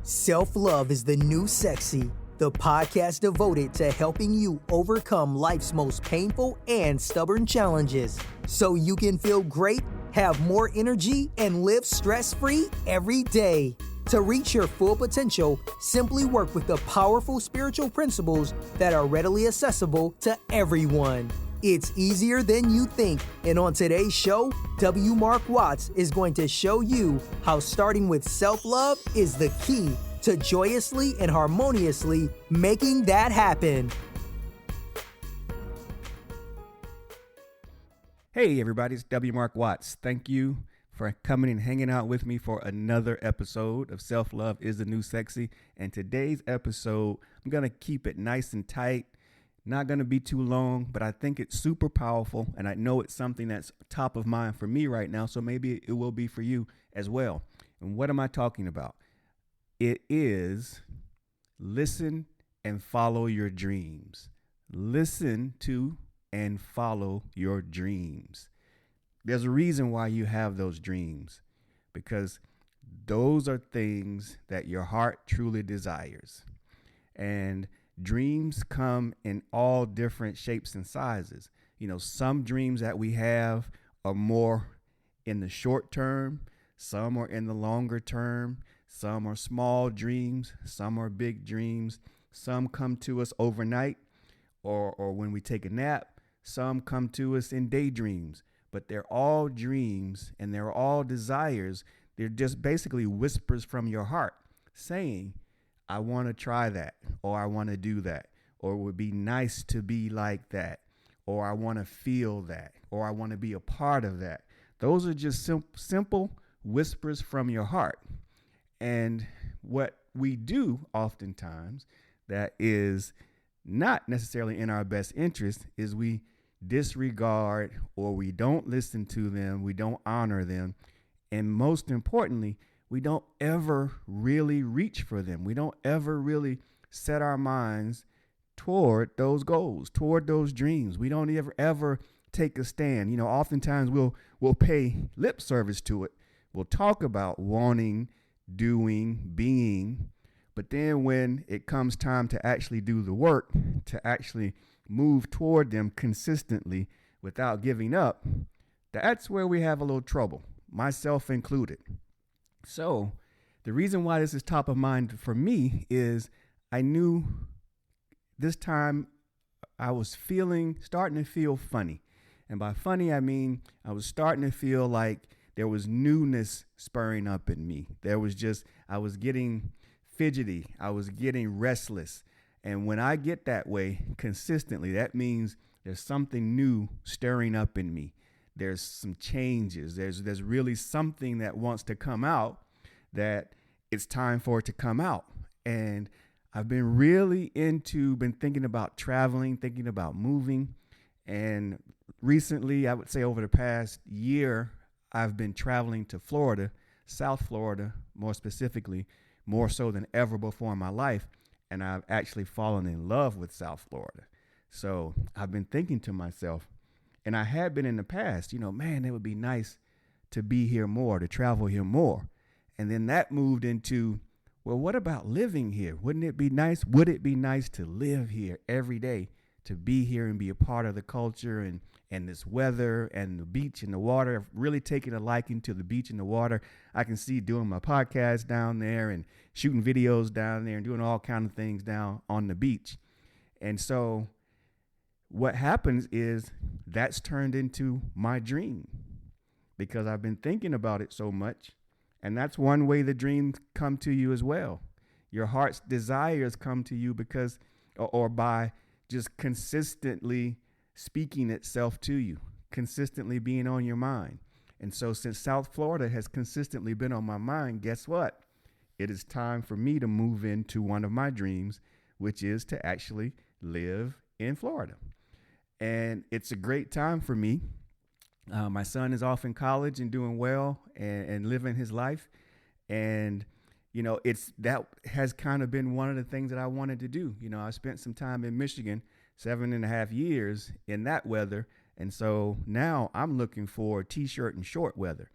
Self-Love is the New Sexy, the podcast devoted to helping you overcome life's most painful and stubborn challenges so you can feel great, have more energy, and live stress-free every day. To reach your full potential, simply work with the powerful spiritual principles that are readily accessible to everyone. It's easier than you think, and on today's show, W. Mark Watts is going to show you how starting with self-love is the key to joyously and harmoniously making that happen. Hey everybody, it's W. Mark Watts. Thank you for coming and hanging out with me for another episode of Self-Love is the New Sexy. And today's episode, I'm going to keep it nice and tight. Not going to be too long, but I think it's super powerful, and I know it's something that's top of mind for me right now, so maybe it will be for you as well. And what am I talking about? It is listen and follow your dreams. Listen to and follow your dreams. There's a reason why you have those dreams, because those are things that your heart truly desires. And dreams come in all different shapes and sizes. You know, some dreams that we have are more in the short term, some are in the longer term, some are small dreams, some are big dreams, some come to us overnight or when we take a nap, some come to us in daydreams, but they're all dreams and they're all desires. They're just basically whispers from your heart saying, I want to try that, or I want to do that, or it would be nice to be like that, or I want to feel that, or I want to be a part of that. Those are just simple whispers from your heart. And what we do oftentimes that is not necessarily in our best interest is we disregard or we don't listen to them, we don't honor them, and most importantly, we don't ever really reach for them. We don't ever really set our minds toward those goals, toward those dreams. We don't ever take a stand. You know, oftentimes we'll pay lip service to it. We'll talk about wanting, doing, being, but then when it comes time to actually do the work, to actually move toward them consistently without giving up, that's where we have a little trouble, myself included. So the reason why this is top of mind for me is I knew this time I was starting to feel funny. And by funny, I mean I was starting to feel like there was newness spurring up in me. I was getting fidgety. I was getting restless. And when I get that way consistently, that means there's something new stirring up in me. There's some changes. There's really something that wants to come out, that it's time for it to come out. And I've been been thinking about traveling, thinking about moving. And recently, I would say over the past year, I've been traveling to Florida, South Florida, more specifically, more so than ever before in my life. And I've actually fallen in love with South Florida. So I've been thinking to myself, and I had been in the past, man, it would be nice to be here more, to travel here more. And then that moved into, well, what about living here? Wouldn't it be nice? Would it be nice to live here every day, to be here and be a part of the culture and this weather and the beach and the water? I've really taken a liking to the beach and the water. I can see doing my podcast down there and shooting videos down there and doing all kinds of things down on the beach. And so what happens is that's turned into my dream because I've been thinking about it so much. And that's one way the dreams come to you as well. Your heart's desires come to you because, or by just consistently speaking itself to you, consistently being on your mind. And so since South Florida has consistently been on my mind, guess what? It is time for me to move into one of my dreams, which is to actually live in Florida. And it's a great time for me. My son is off in college and doing well and living his life. And, that has kind of been one of the things that I wanted to do. I spent some time in Michigan, 7.5 years in that weather. And so now I'm looking for t-shirt and short weather.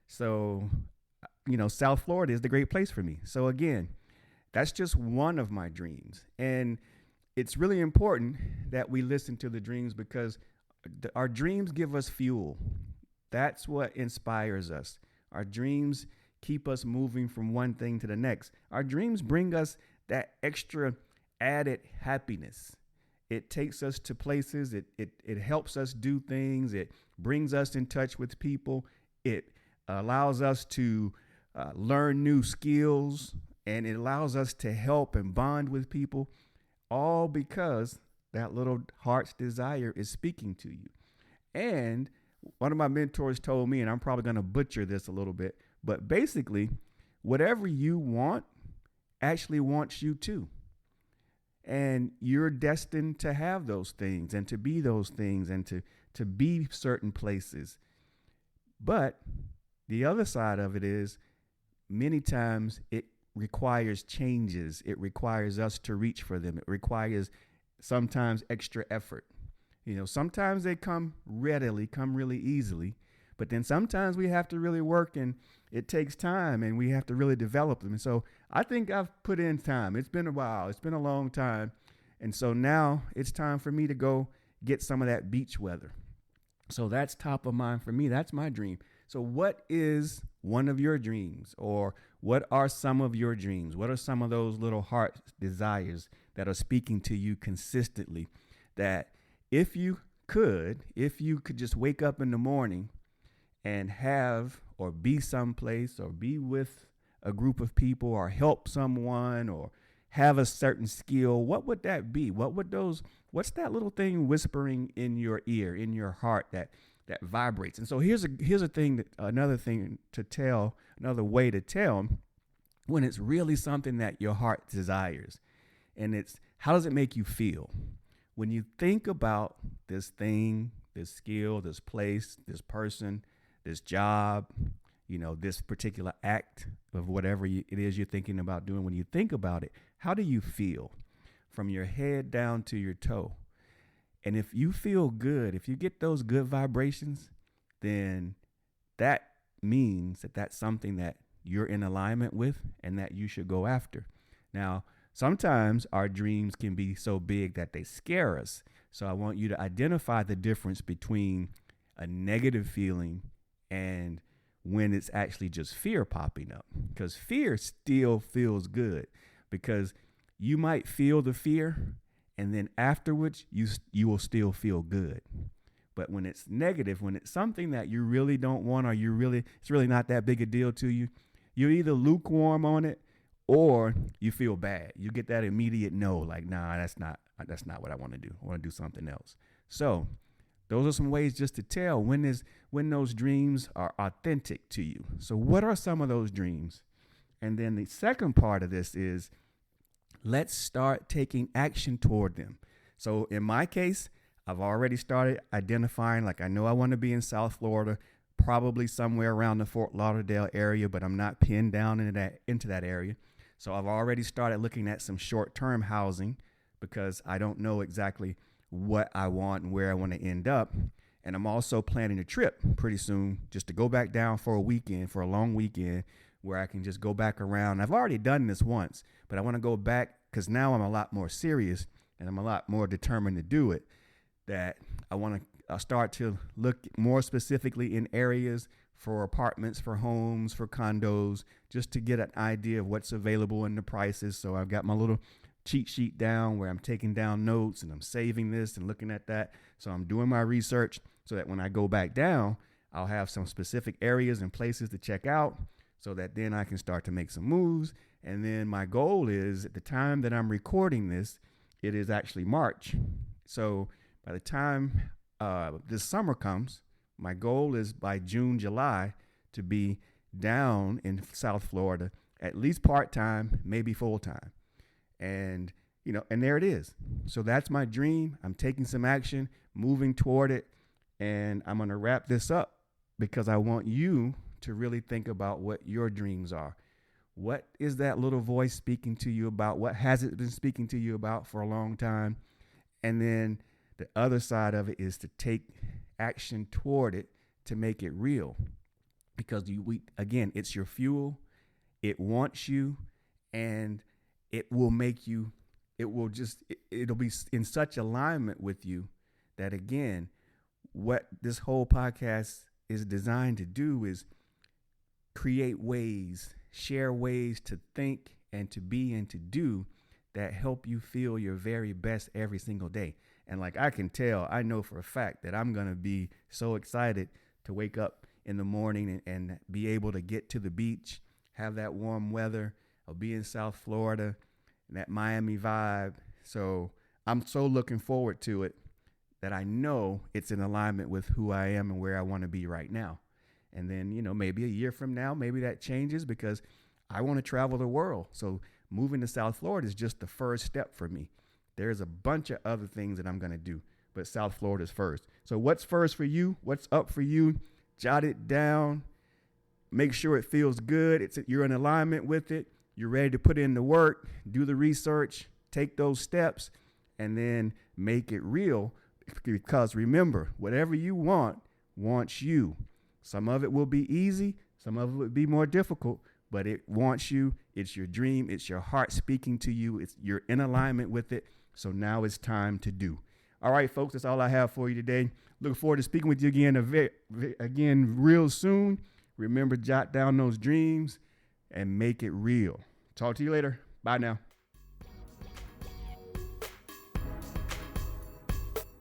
So, South Florida is the great place for me. So again, That's just one of my dreams. And it's really important that we listen to the dreams because our dreams give us fuel. That's what inspires us. Our dreams keep us moving from one thing to the next. Our dreams bring us that extra added happiness. It takes us to places, it helps us do things, it brings us in touch with people, it allows us to learn new skills, and it allows us to help and bond with people, all because that little heart's desire is speaking to you. And one of my mentors told me, and I'm probably going to butcher this a little bit, but basically, whatever you want actually wants you too. And you're destined to have those things and to be those things and to be certain places. But the other side of it is many times it requires changes. It requires us to reach for them. It requires sometimes extra effort. Sometimes they come really easily, but then sometimes we have to really work and it takes time and we have to really develop them. And so I think I've put in time. It's been a while. It's been a long time. And so now it's time for me to go get some of that beach weather. So that's top of mind for me. That's my dream. So what is one of your dreams, or what are some of your dreams? What are some of those little heart desires that are speaking to you consistently, that if you could just wake up in the morning and have or be someplace or be with a group of people or help someone or have a certain skill, what would that be? What's that little thing whispering in your ear, in your heart that vibrates? And so here's another way to tell when it's really something that your heart desires. And it's, how does it make you feel? When you think about this thing, this skill, this place, this person, this job, this particular act of whatever it is you're thinking about doing, when you think about it, how do you feel from your head down to your toe? And if you feel good, if you get those good vibrations, then that means that that's something that you're in alignment with and that you should go after. Now, sometimes our dreams can be so big that they scare us. So I want you to identify the difference between a negative feeling and when it's actually just fear popping up, because fear still feels good, because you might feel the fear and then afterwards you will still feel good. But when it's negative, when it's something that you really don't want, or it's really not that big a deal to you, you're either lukewarm on it or you feel bad. You get that immediate no, like, nah, that's not what I want to do. I want to do something else. So those are some ways just to tell when those dreams are authentic to you. So what are some of those dreams? And then the second part of this is, let's start taking action toward them. So in my case, I've already started identifying, like, I know I want to be in South Florida, probably somewhere around the Fort Lauderdale area, but I'm not pinned down into that area. So I've already started looking at some short-term housing because I don't know exactly what I want and where I want to end up. And I'm also planning a trip pretty soon just to go back down for a long weekend where I can just go back around. I've already done this once, but I want to go back because now I'm a lot more serious and I'm a lot more determined to do it, that I want to start to look more specifically in areas for apartments, for homes, for condos, just to get an idea of what's available and the prices. So I've got my little cheat sheet down where I'm taking down notes and I'm saving this and looking at that. So I'm doing my research so that when I go back down, I'll have some specific areas and places to check out so that then I can start to make some moves. And then my goal is, at the time that I'm recording this, it is actually March. So by the time this summer comes, my goal is by June, July to be down in South Florida, at least part-time, maybe full-time. And, and there it is. So that's my dream. I'm taking some action, moving toward it. And I'm going to wrap this up because I want you to really think about what your dreams are. What is that little voice speaking to you about? What has it been speaking to you about for a long time? And then the other side of it is to take action toward it to make it real. Because again, it's your fuel. It wants you. And it will make you, it'll be in such alignment with you that, again, what this whole podcast is designed to do is create ways, share ways to think and to be and to do that help you feel your very best every single day. And like I know for a fact that I'm going to be so excited to wake up in the morning and be able to get to the beach, have that warm weather. I'll be in South Florida and that Miami vibe. So I'm so looking forward to it that I know it's in alignment with who I am and where I want to be right now. And then, maybe a year from now, maybe that changes because I want to travel the world. So moving to South Florida is just the first step for me. There's a bunch of other things that I'm going to do, but South Florida is first. So what's first for you? What's up for you? Jot it down. Make sure it feels good. You're in alignment with it. You're ready to put in the work, do the research, take those steps, and then make it real. Because remember, whatever you want wants you. Some of it will be easy. Some of it will be more difficult, but it wants you. It's your dream. It's your heart speaking to you. You're in alignment with it. So now it's time to do. All right, folks, that's all I have for you today. Looking forward to speaking with you again real soon. Remember, jot down those dreams and make it real. Talk to you later. Bye now.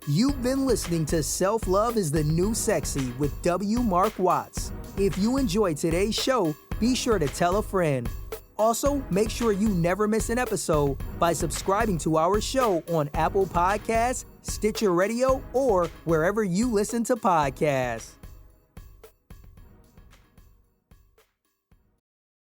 You've been listening to Self-Love is the New Sexy with W. Mark Watts. If you enjoyed today's show, be sure to tell a friend. Also, make sure you never miss an episode by subscribing to our show on Apple Podcasts, Stitcher Radio, or wherever you listen to podcasts.